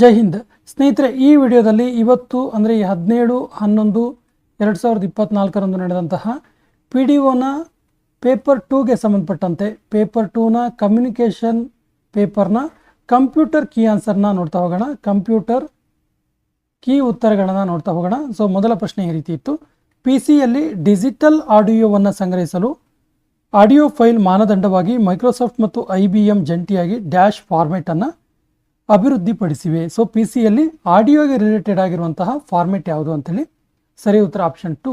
ಜೈ ಹಿಂದ್ ಸ್ನೇಹಿತರೆ, ಈ ವಿಡಿಯೋದಲ್ಲಿ ಇವತ್ತು ಅಂದರೆ 17/11/2024 ನಡೆದಂತಹ PDOನ ಪೇಪರ್ 2ಗೆ ಸಂಬಂಧಪಟ್ಟಂತೆ ಪೇಪರ್ 2ನ ಕಮ್ಯುನಿಕೇಷನ್ ಪೇಪರ್ನ ಕಂಪ್ಯೂಟರ್ ಕೀ ಆನ್ಸರ್ನ ನೋಡ್ತಾ ಹೋಗೋಣ. ಕಂಪ್ಯೂಟರ್ ಕೀ ಉತ್ತರಗಳನ್ನು ನೋಡ್ತಾ ಹೋಗೋಣ. ಸೊ ಮೊದಲ ಪ್ರಶ್ನೆ ಈ ರೀತಿ ಇತ್ತು: PC-ಯಲ್ಲಿ ಡಿಜಿಟಲ್ ಆಡಿಯೋವನ್ನು ಸಂಗ್ರಹಿಸಲು ಆಡಿಯೋ ಫೈಲ್ ಮಾನದಂಡವಾಗಿ ಮೈಕ್ರೋಸಾಫ್ಟ್ ಮತ್ತು IBM ಜಂಟಿಯಾಗಿ ಡ್ಯಾಶ್ ಫಾರ್ಮೆಟನ್ನು ಅಭಿವೃದ್ಧಿಪಡಿಸಿವೆ. ಸೊ PC-ಯಲ್ಲಿ ಆಡಿಯೋಗೆ ರಿಲೇಟೆಡ್ ಆಗಿರುವಂತಹ ಫಾರ್ಮೆಟ್ ಯಾವುದು ಅಂತೇಳಿ ಸರಿ ಉತ್ತರ ಆಪ್ಷನ್ 2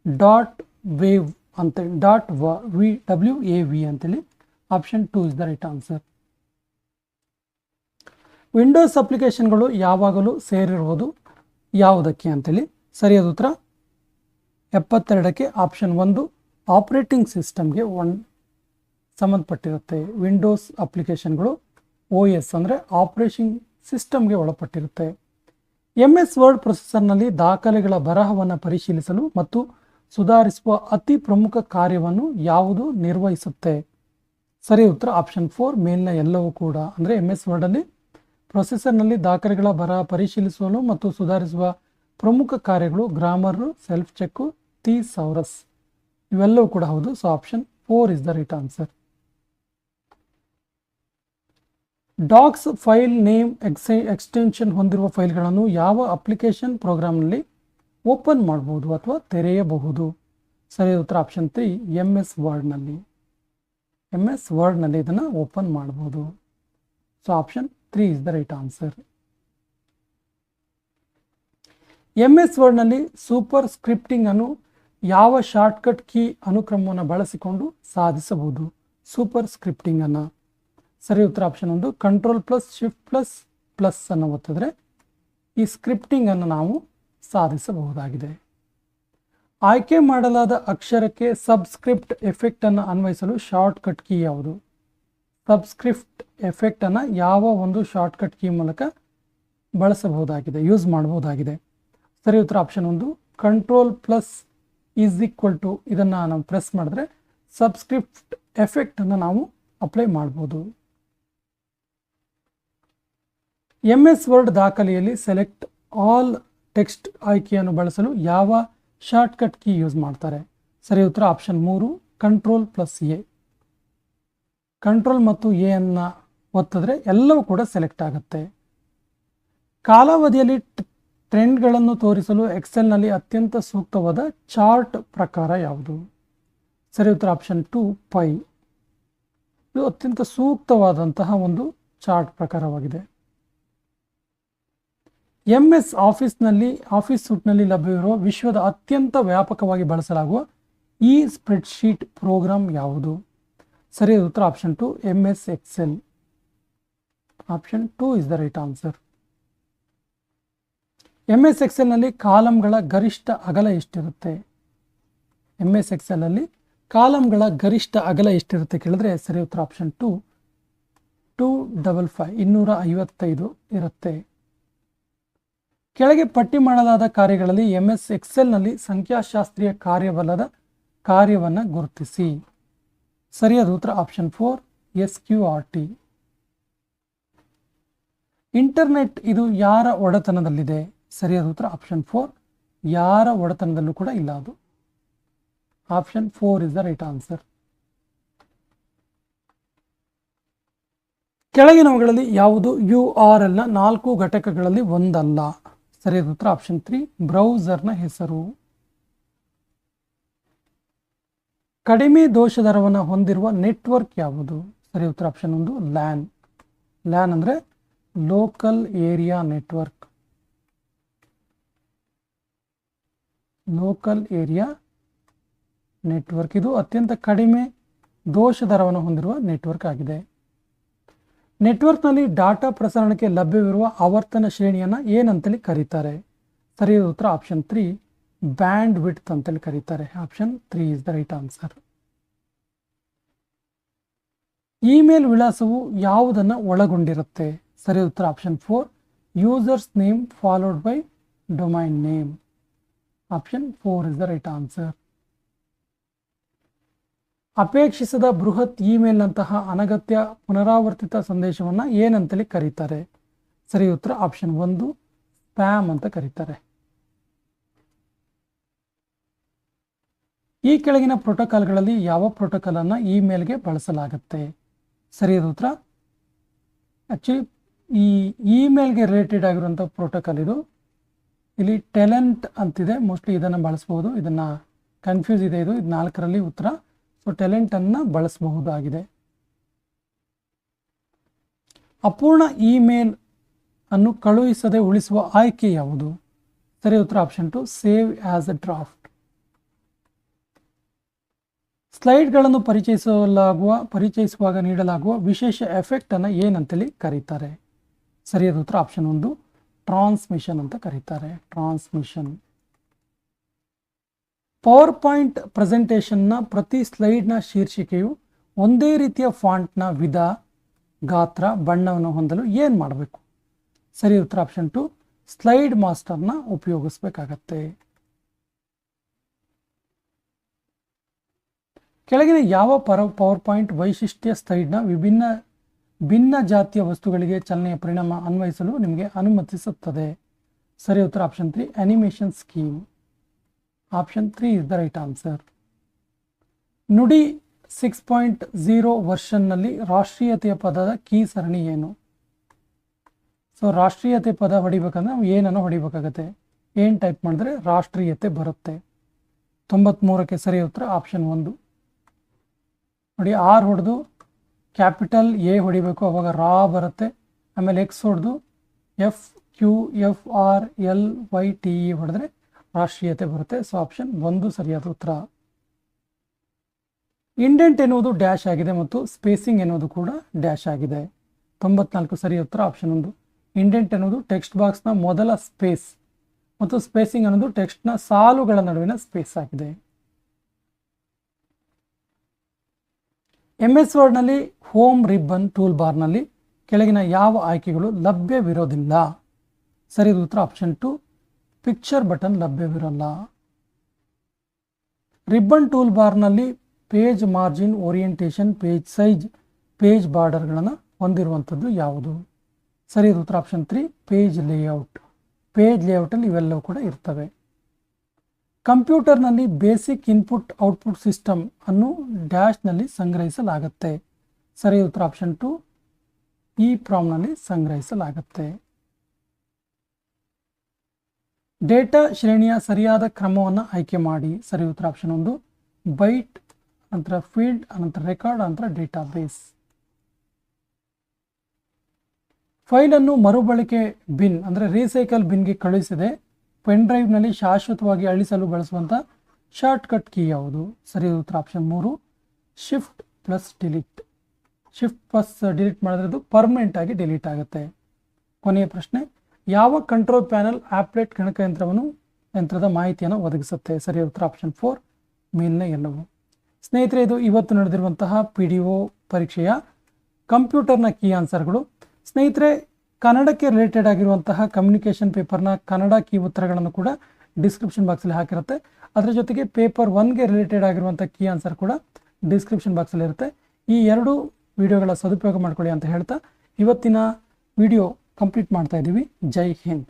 ಡಾಟ್ ವೇವ್ ಅಂತೇಳಿ, WAV ಅಂತೇಳಿ option 2 is the right answer. Windows ಅಪ್ಲಿಕೇಶನ್ಗಳು ಯಾವಾಗಲೂ ಸೇರಿರುವುದು ಯಾವುದಕ್ಕೆ ಅಂತೇಳಿ ಸರಿಯಾದ ಉತ್ತರ 72ಕ್ಕೆ ಆಪ್ಷನ್ 1 ಆಪರೇಟಿಂಗ್ ಸಿಸ್ಟಮ್ಗೆ ಸಂಬಂಧಪಟ್ಟಿರುತ್ತೆ. ವಿಂಡೋಸ್ ಅಪ್ಲಿಕೇಶನ್ಗಳು OS ಅಂದರೆ ಆಪರೇಟಿಂಗ್ ಸಿಸ್ಟಮ್ಗೆ ಒಳಪಟ್ಟಿರುತ್ತೆ. MS ವರ್ಡ್ ಪ್ರೊಸೆಸರ್ನಲ್ಲಿ ದಾಖಲೆಗಳ ಬರಹವನ್ನು ಪರಿಶೀಲಿಸಲು ಮತ್ತು ಸುಧಾರಿಸುವ ಅತಿ ಪ್ರಮುಖ ಕಾರ್ಯವನ್ನು ಯಾವುದು ನಿರ್ವಹಿಸುತ್ತೆ? ಸರಿ ಉತ್ತರ ಆಪ್ಷನ್ 4 ಮೇಲಿನ ಎಲ್ಲವೂ ಕೂಡ. ಅಂದರೆ MS ವರ್ಡಲ್ಲಿ ಪ್ರೊಸೆಸರ್ನಲ್ಲಿ ದಾಖಲೆಗಳ ಬರಹ ಪರಿಶೀಲಿಸಲು ಮತ್ತು ಸುಧಾರಿಸುವ ಪ್ರಮುಖ ಕಾರ್ಯಗಳು ಗ್ರಾಮರು, ಸೆಲ್ಫ್ ಚೆಕ್ಕು, ಥೀಸೌರಸ್ ಇವೆಲ್ಲವೂ ಕೂಡ ಹೌದು. So option 4 is the right answer. Docs file name extension ಹೊಂದಿರುವ ಫೈಲ್ಗಳನ್ನು ಯಾವ ಅಪ್ಲಿಕೇಶನ್ ಪ್ರೋಗ್ರಾಮ್ನಲ್ಲಿ ಓಪನ್ ಮಾಡಬಹುದು ಅಥವಾ ತೆರೆಯಬಹುದು? ಸರಿಯಾದ ಉತ್ತರ ಆಪ್ಷನ್ 3 MS ವರ್ಡ್ನಲ್ಲಿ. MS ವರ್ಡ್ನಲ್ಲಿ ಇದನ್ನು ಓಪನ್ ಮಾಡಬಹುದು. So option 3 is the right answer. MS ವರ್ಡ್ನಲ್ಲಿ ಸೂಪರ್ ಸ್ಕ್ರಿಪ್ಟಿಂಗ್ ಅನ್ನು ಯಾವ ಶಾರ್ಟ್ಕಟ್ ಕೀ ಅನುಕ್ರಮವನ್ನು ಬಳಸಿಕೊಂಡು ಸಾಧಿಸಬಹುದು? ಸೂಪರ್ ಸ್ಕ್ರಿಪ್ಟಿಂಗ್ ಅನ್ನು ಸರಿ ಉತ್ತರ ಆಪ್ಷನ್ 1 Ctrl+Shift++ ಅನ್ನು ಒತ್ತಿದ್ರೆ ಈ ಸ್ಕ್ರಿಪ್ಟಿಂಗ್ ಅನ್ನು ನಾವು ಸಾಧಿಸಬಹುದಾಗಿದೆ. ಆಯ್ಕೆ ಮಾಡಲಾದ ಅಕ್ಷರಕ್ಕೆ ಸಬ್ಸ್ಕ್ರಿಪ್ಟ್ ಎಫೆಕ್ಟ್ ಅನ್ನು ಅನ್ವಯಿಸಲು ಶಾರ್ಟ್ಕಟ್ ಕೀ ಯಾವುದು? ಸಬ್ಸ್ಕ್ರಿಪ್ಟ್ ಎಫೆಕ್ಟ್ ಅನ್ನು ಯಾವ ಒಂದು ಶಾರ್ಟ್ಕಟ್ ಕೀ ಮೂಲಕ ಬಳಸಬಹುದಾಗಿದೆ, ಯೂಸ್ ಮಾಡಬಹುದಾಗಿದೆ? ಸರಿ ಉತ್ತರ ಆಪ್ಷನ್ 1 Ctrl+= ಇದನ್ನು ನಾವು ಪ್ರೆಸ್ ಮಾಡಿದ್ರೆ ಸಬ್ಸ್ಕ್ರಿಪ್ಟ್ ಎಫೆಕ್ಟ್ ಅನ್ನು ನಾವು ಅಪ್ಲೈ ಮಾಡಬಹುದು. MS ವರ್ಡ್ ದಾಖಲೆಯಲ್ಲಿ ಸೆಲೆಕ್ಟ್ ಆಲ್ ಟೆಕ್ಸ್ಟ್ ಆಯ್ಕೆಯನ್ನು ಬಳಸಲು ಯಾವ ಶಾರ್ಟ್ಕಟ್ ಕೀ ಯೂಸ್ ಮಾಡ್ತಾರೆ? ಸರಿ ಉತ್ತರ ಆಪ್ಷನ್ 3 Ctrl+A. ಕಂಟ್ರೋಲ್ ಮತ್ತು A ಅನ್ನು ಒತ್ತಿದ್ರೆ ಎಲ್ಲವೂ ಕೂಡ ಸೆಲೆಕ್ಟ್ ಆಗುತ್ತೆ. ಕಾಲಾವಧಿಯಲ್ಲಿ ಟ್ರೆಂಡ್ಗಳನ್ನು ತೋರಿಸಲು ಎಕ್ಸೆಲ್ನಲ್ಲಿ ಅತ್ಯಂತ ಸೂಕ್ತವಾದ ಚಾರ್ಟ್ ಪ್ರಕಾರ ಯಾವುದು? ಸರಿ ಉತ್ತರ ಆಪ್ಷನ್ 2 ಪೈ. ಇದು ಅತ್ಯಂತ ಸೂಕ್ತವಾದಂತಹ ಒಂದು ಚಾರ್ಟ್ ಪ್ರಕಾರವಾಗಿದೆ. MS ಆಫೀಸ್ ಸೂಟ್ನಲ್ಲಿ ಲಭ್ಯವಿರುವ ವಿಶ್ವದ ಅತ್ಯಂತ ವ್ಯಾಪಕವಾಗಿ ಬಳಸಲಾಗುವ ಈ ಸ್ಪ್ರೆಡ್ಶೀಟ್ ಪ್ರೋಗ್ರಾಮ್ ಯಾವುದು? ಸರಿಯಾದ ಉತ್ತರ option 2 MS excel. Option 2 is the right answer. MS ಎಕ್ಸೆಲ್ನಲ್ಲಿ ಕಾಲಮ್ಗಳ ಗರಿಷ್ಠ ಅಗಲ ಎಷ್ಟಿರುತ್ತೆ? MS ಎಕ್ಸೆಲ್ನಲ್ಲಿ ಕಾಲಮ್ಗಳ ಗರಿಷ್ಠ ಅಗಲ ಎಷ್ಟಿರುತ್ತೆ ಕೇಳಿದ್ರೆ ಸರಿ ಉತ್ತರ ಆಪ್ಷನ್ 255 ಇರುತ್ತೆ. ಕೆಳಗೆ ಪಟ್ಟಿ ಮಾಡಲಾದ ಕಾರ್ಯಗಳಲ್ಲಿ MS ಎಕ್ಸೆಲ್ನಲ್ಲಿ ಸಂಖ್ಯಾಶಾಸ್ತ್ರೀಯ ಕಾರ್ಯವಲ್ಲದ ಕಾರ್ಯವನ್ನು ಗುರುತಿಸಿ. ಸರಿಯಾದ ಉತ್ತರ ಆಪ್ಷನ್ 4 SQRT. ಇಂಟರ್ನೆಟ್ ಇದು ಯಾರ ಒಡೆತನದಲ್ಲಿದೆ? ಸರಿಯಾದ ಉತ್ತರ ಆಪ್ಷನ್ 4 ಯಾರ ಒಡೆತನದಲ್ಲೂ ಕೂಡ ಇಲ್ಲ, ಅದು option 4 is the right answer. ಕೆಳಗಿನವುಗಳಲ್ಲಿ ಯಾವುದು URL ನ 4 ಘಟಕಗಳಲ್ಲಿ ಒಂದಲ್ಲ? ಸರಿಯಾದ ಉತ್ತರ ಆಪ್ಷನ್ 3 ಬ್ರೌಸರ್ನ ಹೆಸರು. ಕಡಿಮೆ ದೋಷ ದರವನ್ನು ಹೊಂದಿರುವ ನೆಟ್ವರ್ಕ್ ಯಾವುದು? ಸರಿ ಉತ್ತರ ಆಪ್ಷನ್ 1 LAN. LAN ಅಂದರೆ local area network. Local area network ಇದು ಅತ್ಯಂತ ಕಡಿಮೆ ದೋಷ ದರವನ್ನು ಹೊಂದಿರುವ ನೆಟ್ವರ್ಕ್ ಆಗಿದೆ. ನೆಟ್ವರ್ಕ್ನಲ್ಲಿ ಡಾಟಾ ಪ್ರಸರಣಕ್ಕೆ ಲಭ್ಯವಿರುವ ಆವರ್ತನ ಶ್ರೇಣಿಯನ್ನು ಏನಂತೇಳಿ ಕರೀತಾರೆ? ಸರಿಯಾದ ಉತ್ತರ ಆಪ್ಷನ್ 3 ಬ್ಯಾಂಡ್ ವಿಡ್ತ್ ಅಂತೇಳಿ ಕರೀತಾರೆ. Option 3 is the right answer. Email ವಿಳಾಸವು ಯಾವುದನ್ನು ಒಳಗೊಂಡಿರುತ್ತೆ? ಸರಿಯಾದ ಉತ್ತರ option 4 users name followed by domain name. Option 4 is the right answer. ಅಪೇಕ್ಷಿಸದ ಬೃಹತ್ ಇಮೇಲ್ನಂತಹ ಅನಗತ್ಯ ಪುನರಾವರ್ತಿತ ಸಂದೇಶವನ್ನು ಏನಂತೇಳಿ ಕರೀತಾರೆ? ಸರಿ ಉತ್ತರ ಆಪ್ಷನ್ 1 ಸ್ಪ್ಯಾಮ್ ಅಂತ ಕರೀತಾರೆ. ಈ ಕೆಳಗಿನ ಪ್ರೋಟೋಕಾಲ್ಗಳಲ್ಲಿ ಯಾವ ಪ್ರೋಟೋಕಾಲ್ ಅನ್ನು ಇಮೇಲ್ಗೆ ಬಳಸಲಾಗುತ್ತೆ? ಸರಿಯಾದ ಉತ್ತರ ಆಕ್ಚುಲಿ ಈ ಇಮೇಲ್ಗೆ ರಿಲೇಟೆಡ್ ಆಗಿರುವಂಥ ಪ್ರೋಟೋಕಾಲ್ ಇದು. ಇಲ್ಲಿ ಟೆಲೆಂಟ್ ಅಂತಿದೆ, ಮೋಸ್ಟ್ಲಿ ಇದನ್ನು ಬಳಸಬಹುದು. ಇದನ್ನು ಕನ್ಫ್ಯೂಸ್ ಇದೆ, ಇದು 4ರಲ್ಲಿ ಉತ್ತರ. ಸೊ ಟೆಲೆಂಟನ್ನು ಬಳಸಬಹುದಾಗಿದೆ. ಅಪೂರ್ಣ ಇಮೇಲ್ ಅನ್ನು ಕಳುಹಿಸದೆ ಉಳಿಸುವ ಆಯ್ಕೆ ಯಾವುದು? ಸರಿ ಉತ್ತರ option 2 save as a draft. ಸ್ಲೈಡ್ಗಳನ್ನು ಪರಿಚಯಿಸುವಾಗ ನೀಡಲಾಗುವ ವಿಶೇಷ ಎಫೆಕ್ಟ್ ಅನ್ನು ಏನಂತೇಳಿ ಕರೀತಾರೆ? ಸರಿಯಾದ ಉತ್ತರ ಆಪ್ಷನ್ 1 ಟ್ರಾನ್ಸ್ಮಿಷನ್ ಅಂತ ಕರೀತಾರೆ. ಟ್ರಾನ್ಸ್ಮಿಷನ್. ಪವರ್ ಪಾಯಿಂಟ್ ಪ್ರೆಸೆಂಟೇಷನ್ನ ಪ್ರತಿ ಸ್ಲೈಡ್ನ ಶೀರ್ಷಿಕೆಯು ಒಂದೇ ರೀತಿಯ ಫಾಂಟ್ನ ವಿಧ, ಗಾತ್ರ, ಬಣ್ಣವನ್ನು ಹೊಂದಲು ಏನು ಮಾಡಬೇಕು? ಸರಿ ಉತ್ತರ ಆಪ್ಷನ್ 2 ಸ್ಲೈಡ್ ಮಾಸ್ಟರ್ನ ಉಪಯೋಗಿಸಬೇಕಾಗತ್ತೆ. ಕೆಳಗಿನ ಯಾವ ಪವರ್ ಪಾಯಿಂಟ್ ವೈಶಿಷ್ಟ್ಯ ಸ್ಲೈಡ್ನ ಭಿನ್ನ ಜಾತಿಯ ವಸ್ತುಗಳಿಗೆ ಚಲನೆಯ ಪರಿಣಾಮ ಅನ್ವಯಿಸಲು ನಿಮಗೆ ಅನುಮತಿಸುತ್ತದೆ? ಸರಿ ಉತ್ತರ option 3 animation scheme. Option 3 is the right answer. ನುಡಿ 6.0 ವರ್ಷನ್ನಲ್ಲಿ ರಾಷ್ಟ್ರೀಯತೆಯ ಪದದ ಕೀ ಸರಣಿ ಏನು? ಸೊ ರಾಷ್ಟ್ರೀಯತೆ ಪದ ಹೊಡಿಬೇಕಂದ್ರೆ ನಾವು ಏನನ್ನು ಹೊಡಿಬೇಕಾಗತ್ತೆ? ಏನು ಟೈಪ್ ಮಾಡಿದ್ರೆ ರಾಷ್ಟ್ರೀಯತೆ ಬರುತ್ತೆ? 93ಕ್ಕೆ ಸರಿ ಉತ್ತರ ಆಪ್ಷನ್ 1 ನೋಡಿ. ಆರ್ ಹೊಡೆದು ಕ್ಯಾಪಿಟಲ್ ಎ ಹೊಡಿಬೇಕು, ಅವಾಗ ರಾ ಬರುತ್ತೆ. ಆಮೇಲೆ ಎಕ್ಸ್ ಹೊಡೆದು FQFRLYTE ಹೊಡೆದ್ರೆ ರಾಷ್ಟ್ರೀಯತೆ ಬರುತ್ತೆ. ಸೊ ಆಪ್ಷನ್ 1 ಸರಿಯಾದ ಉತ್ತರ. ಇಂಡೆಂಟ್ ಎನ್ನುವುದು ಡ್ಯಾಶ್ ಆಗಿದೆ ಮತ್ತು ಸ್ಪೇಸಿಂಗ್ ಎನ್ನುವುದು ಕೂಡ ಡ್ಯಾಶ್ ಆಗಿದೆ. 94 ಸರಿ ಉತ್ತರ ಆಪ್ಷನ್ 1. ಇಂಡೆಂಟ್ ಎನ್ನುವುದು ಟೆಕ್ಸ್ಟ್ ಬಾಕ್ಸ್ನ ಮೊದಲ ಸ್ಪೇಸ್ ಮತ್ತು ಸ್ಪೇಸಿಂಗ್ ಅನ್ನೋದು ಟೆಕ್ಸ್ಟ್ನ ಸಾಲುಗಳ ನಡುವಿನ ಸ್ಪೇಸ್ ಆಗಿದೆ. MS ವರ್ಡ್ನಲ್ಲಿ ಹೋಮ್ ರಿಬ್ಬನ್ ಟೂಲ್ ಬಾರ್ನಲ್ಲಿ ಕೆಳಗಿನ ಯಾವ ಆಯ್ಕೆಗಳು ಲಭ್ಯವಿರೋದಿಲ್ಲ? ಸರಿಯಾದ ಉತ್ತರ ಆಪ್ಷನ್ 2 ಪಿಕ್ಚರ್ ಬಟನ್ ಲಭ್ಯವಿರೋಲ್ಲ. ರಿಬ್ಬನ್ ಟೂಲ್ ಬಾರ್ನಲ್ಲಿ page margin, orientation, page size, page ಬಾರ್ಡರ್ಗಳನ್ನು ಹೊಂದಿರುವಂಥದ್ದು ಯಾವುದು? ಸರಿಯಾದ ಉತ್ತರ ಆಪ್ಷನ್ 3 ಪೇಜ್ ಲೇಔಟ್. ಪೇಜ್ ಲೇಔಟಲ್ಲಿ ಇವೆಲ್ಲವೂ ಕೂಡ ಇರ್ತವೆ. ಕಂಪ್ಯೂಟರ್ನಲ್ಲಿ ಬೇಸಿಕ್ ಇನ್ಪುಟ್ ಔಟ್ಪುಟ್ ಸಿಸ್ಟಮ್ ಅನ್ನು ಡ್ಯಾಶ್ನಲ್ಲಿ ಸಂಗ್ರಹಿಸಲಾಗುತ್ತೆ. ಸರಿಯಾದ ಉತ್ತರ ಆಪ್ಷನ್ 2 EEPROM ಸಂಗ್ರಹಿಸಲಾಗುತ್ತೆ. ಡೇಟಾ ಶ್ರೇಣಿಯ ಸರಿಯಾದ ಕ್ರಮವನ್ನು ಆಯ್ಕೆ ಮಾಡಿ. ಸರಿ ಉತ್ತರ ಆಪ್ಷನ್ 1 ಬೈಟ್, ನಂತರ ಫೀಲ್ಡ್, ಅನಂತರ ರೆಕಾರ್ಡ್, ನಂತರ ಡೇಟಾಬೇಸ್. ಫೈಲನ್ನು ಮರುಬಳಕೆ ಬಿನ್ ಅಂದರೆ ರೀಸೈಕಲ್ ಬಿನ್ಗೆ ಕಳುಹಿಸಿದೆ ಪೆನ್ ಡ್ರೈವ್ನಲ್ಲಿ ಶಾಶ್ವತವಾಗಿ ಅಳಿಸಲು ಬಳಸುವಂಥ ಶಾರ್ಟ್ಕಟ್ ಕೀ ಯಾವುದು? ಸರಿಯಾದ ಉತ್ತರ option 3 shift plus delete. Shift plus delete ಮಾಡಿದ್ರೆ ಅದು ಪರ್ಮನೆಂಟ್ ಆಗಿ ಡಿಲೀಟ್ ಆಗುತ್ತೆ. ಕೊನೆಯ ಪ್ರಶ್ನೆ, ಯಾವ ಕಂಟ್ರೋಲ್ ಪ್ಯಾನಲ್ ಆಪ್ಲೆಟ್ ಗಣಕಯಂತ್ರದ ಮಾಹಿತಿಯನ್ನು ಒದಗಿಸುತ್ತೆ? ಸರಿಯಾದ ಉತ್ತರ ಆಪ್ಷನ್ 4 ಮೇಲಿನ ಎಲ್ಲವೂ. ಸ್ನೇಹಿತರೆ, ಇದು ಇವತ್ತು ನಡೆದಿರುವಂತಹ PDO ಪರೀಕ್ಷೆಯ ಕಂಪ್ಯೂಟರ್ನ ಕೀ ಆನ್ಸರ್ಗಳು. ಸ್ನೇಹಿತರೆ, ಕನ್ನಡಕ್ಕೆ ರಿಲೇಟೆಡ್ ಆಗಿರುವಂತಹ ಕಮ್ಯುನಿಕೇಷನ್ ಪೇಪರ್ನ ಕನ್ನಡ ಕೀ ಉತ್ತರಗಳನ್ನು ಕೂಡ ಡಿಸ್ಕ್ರಿಪ್ಷನ್ ಬಾಕ್ಸಲ್ಲಿ ಹಾಕಿರುತ್ತೆ. ಅದರ ಜೊತೆಗೆ ಪೇಪರ್ 1ಗೆ ರಿಲೇಟೆಡ್ ಆಗಿರುವಂಥ ಕೀ ಆನ್ಸರ್ ಕೂಡ ಡಿಸ್ಕ್ರಿಪ್ಷನ್ ಬಾಕ್ಸಲ್ಲಿ ಇರುತ್ತೆ. ಈ 2 ವಿಡಿಯೋಗಳ ಸದುಪಯೋಗ ಮಾಡ್ಕೊಳ್ಳಿ ಅಂತ ಹೇಳ್ತಾ ಇವತ್ತಿನ ವಿಡಿಯೋ ಕಂಪ್ಲೀಟ್ ಮಾಡ್ತಾ ಇದ್ದೀವಿ. ಜೈ ಹಿಂದ್.